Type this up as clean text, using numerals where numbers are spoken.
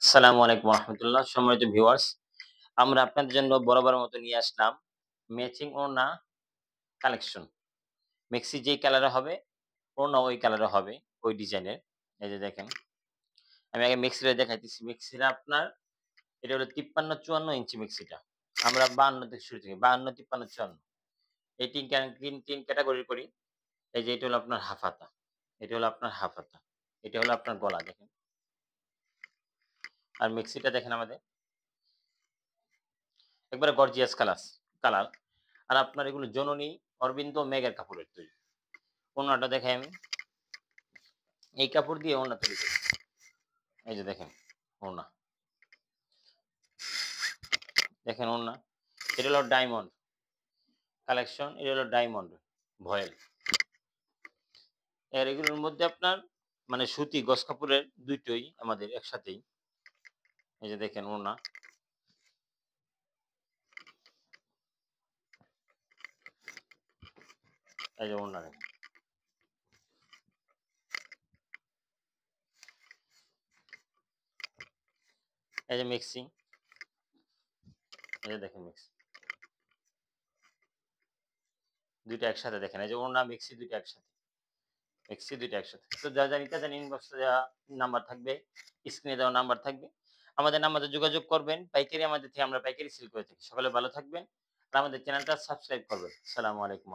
আসসালামু আলাইকুম রহমতুল্লাহ। সম্মানিত ভিউয়ার্স, আমরা আপনাদের জন্য বরাবরের মতো নিয়ে আসলাম ম্যাচিং ওড়না কালেকশন। মেক্সি যেই কালারে হবে, ওড়না ওই কালারে হবে, ওই ডিজাইনের। এই যে দেখেন, আমি আগে মেক্সিটা দেখাইতেছি। মেক্সিটা আপনার এটা হলো 53-54 ইঞ্চি মেক্সিটা। আমরা 52 থেকে শুরু করি, 52, 53, 54 এই ৩ ক্যাটেগরি করি। এই যে এটা হলো আপনার হাফ হাতা, এটা হলো আপনার হাফ হাতা, এটা হলো আপনার গলা দেখেন। আর মেক্সিটা দেখেন আমাদের একবারে গর্জিয়াস কালার। আর আপনার এগুলো জননী অরবিন্দ মেঘের কাপড়ের তৈরি। ওড়নাটা দেখাই আমি। এই কাপড় দিয়ে ওড়না তৈরি করি। এই যে দেখেন ওড়না। দেখেন ওড়না। এটা হলো ডায়মন্ড কালেকশন, এটা হলো ডায়মন্ড ভয়েল। আর এগুলোর মধ্যে আপনার মানে সুতি গস কাপড়ের দুইটোই আমাদের একসাথেই। এই যে দেখেন ওড়না। এই যে ওড়না দেখেন। এই যে মিক্সিং। এই যে দেখেন মিক্সিং। দুইটা একসাথে দেখেন। এই যে ওড়না মিক্সি দুইটা একসাথে। মিক্সি দুইটা একসাথে। তো যা নিতে চান ইনবক্সে দেওয়া নাম্বার থাকবে, স্ক্রিনে দেওয়া নাম্বার থাকবে। আমাদের নাম্বারে যোগাযোগ করবেন। পাইকারি আমাদের থেকে আমরা পাইকারি সেল করে থাকি। সকলে ভালো থাকবেন। আর আমাদের চ্যানেলটা সাবস্ক্রাইব করবেন। আসসালামু আলাইকুম।